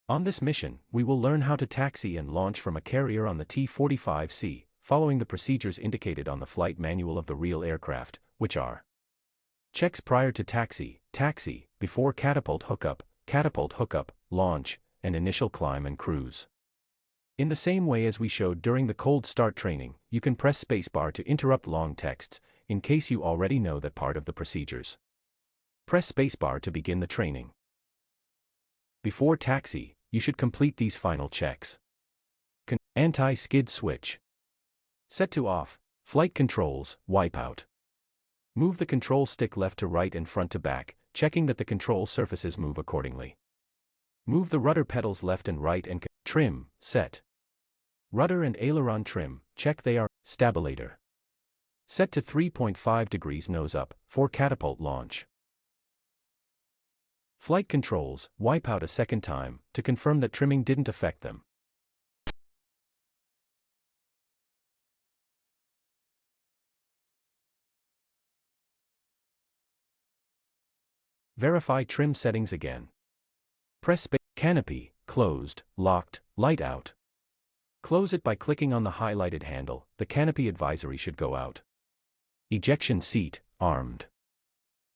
On this mission, we will learn how to taxi and launch from a carrier on the T-45C, following the procedures indicated on the flight manual of the real aircraft, which are: checks prior to taxi, taxi, before catapult hookup, launch, and initial climb and cruise. In the same way as we showed during the cold start training, you can press spacebar to interrupt long texts, in case you already know that part of the procedures. Press spacebar to begin the training. Before taxi, you should complete these final checks. Anti-skid switch. Set to off. Flight controls, wipeout. Move the control stick left to right and front to back, checking that the control surfaces move accordingly. Move the rudder pedals left and right and trim, set. Rudder and aileron trim, check they are. Stabilator. Set to 3.5 degrees nose up, for catapult launch. Flight controls, wipe out a second time, to confirm that trimming didn't affect them. Verify trim settings again. Press space. Canopy, closed, locked, light out. Close it by clicking on the highlighted handle. The canopy advisory should go out. Ejection seat, armed.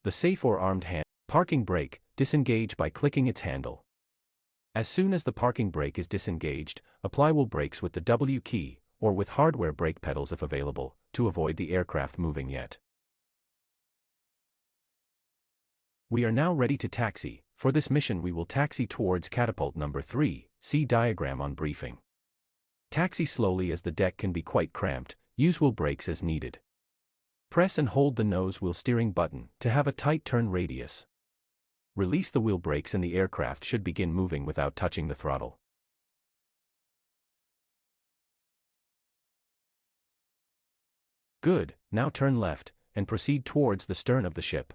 The safe or armed hand. Parking brake, disengage by clicking its handle. As soon as the parking brake is disengaged, apply wheel brakes with the W key, or with hardware brake pedals if available, to avoid the aircraft moving yet. We are now ready to taxi. For this mission we will taxi towards catapult number 3, see diagram on briefing. Taxi slowly as the deck can be quite cramped, use wheel brakes as needed. Press and hold the nose wheel steering button to have a tight turn radius. Release the wheel brakes and the aircraft should begin moving without touching the throttle. Good, now turn left, and proceed towards the stern of the ship.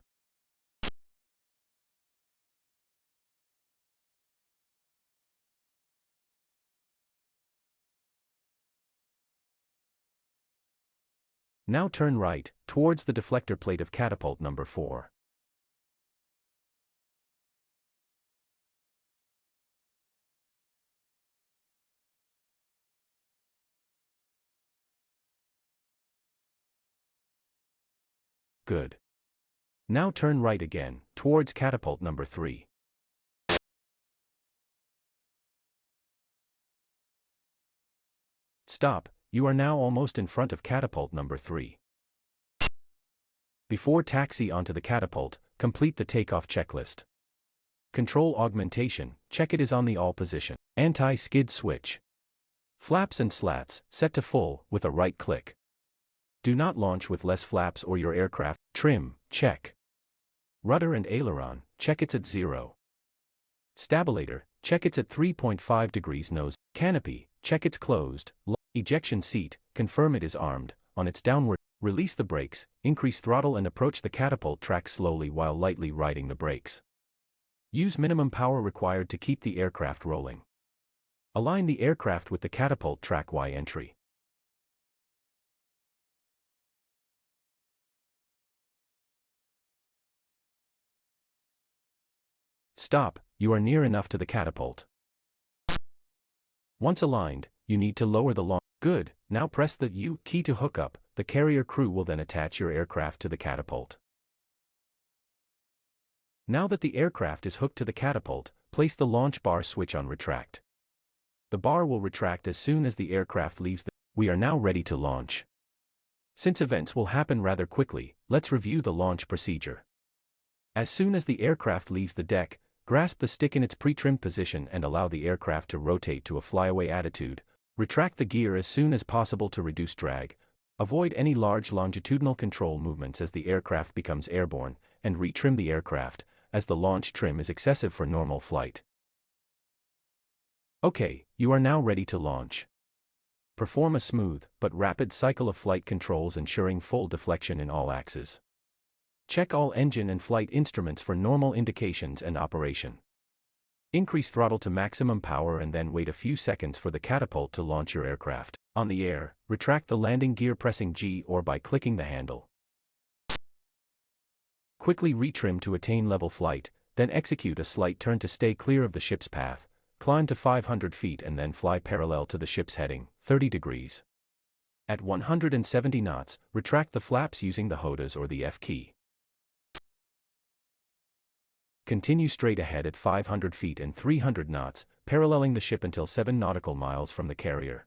Now turn right, towards the deflector plate of catapult number 4. Good. Now turn right again, towards catapult number 3. Stop, you are now almost in front of catapult number 3. Before taxi onto the catapult, complete the takeoff checklist. Control augmentation, check it is on the all position. Anti-skid switch. Flaps and slats, set to full, with a right click. Do not launch with less flaps or your aircraft. Trim, check. Rudder and aileron, check it's at 0. Stabilator, check it's at 3.5 degrees nose. Canopy, check it's closed. Ejection seat, confirm it is armed. On its downward, release the brakes, increase throttle and approach the catapult track slowly while lightly riding the brakes. Use minimum power required to keep the aircraft rolling. Align the aircraft with the catapult track Y entry. Stop, you are near enough to the catapult. Once aligned, you need to lower the launch. Good, now press the U key to hook up. The carrier crew will then attach your aircraft to the catapult. Now that the aircraft is hooked to the catapult, place the launch bar switch on retract. The bar will retract as soon as the aircraft leaves the... We are now ready to launch. Since events will happen rather quickly, let's review the launch procedure. As soon as the aircraft leaves the deck, grasp the stick in its pre-trimmed position and allow the aircraft to rotate to a flyaway attitude. Retract the gear as soon as possible to reduce drag. Avoid any large longitudinal control movements as the aircraft becomes airborne, and retrim the aircraft, as the launch trim is excessive for normal flight. Okay, you are now ready to launch. Perform a smooth, but rapid cycle of flight controls ensuring full deflection in all axes. Check all engine and flight instruments for normal indications and operation. Increase throttle to maximum power and then wait a few seconds for the catapult to launch your aircraft. On the air, retract the landing gear pressing G or by clicking the handle. Quickly retrim to attain level flight, then execute a slight turn to stay clear of the ship's path. Climb to 500 feet and then fly parallel to the ship's heading, 30 degrees. At 170 knots, retract the flaps using the HOTAS or the F key. Continue straight ahead at 500 feet and 300 knots, paralleling the ship until 7 nautical miles from the carrier.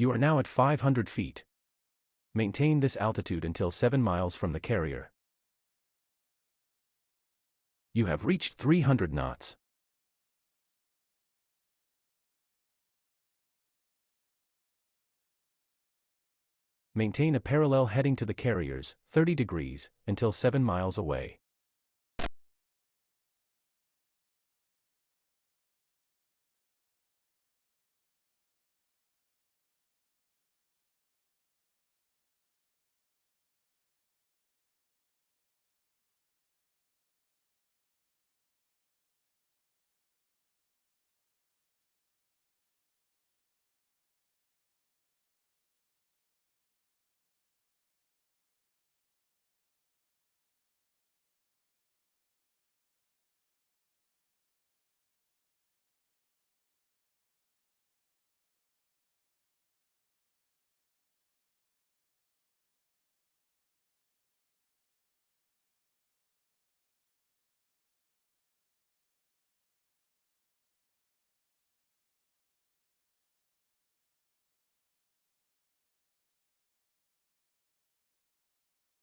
You are now at 500 feet. Maintain this altitude until 7 miles from the carrier. You have reached 300 knots. Maintain a parallel heading to the carriers, 30 degrees, until 7 miles away.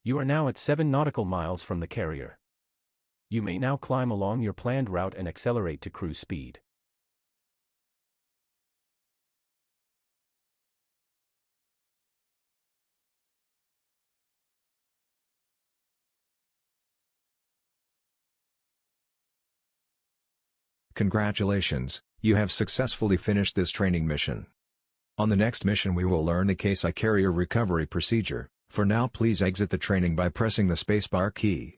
You are now at 7 nautical miles from the carrier. You may now climb along your planned route and accelerate to cruise speed. Congratulations, you have successfully finished this training mission. On the next mission we will learn the KSI carrier recovery procedure. For now please exit the training by pressing the spacebar key.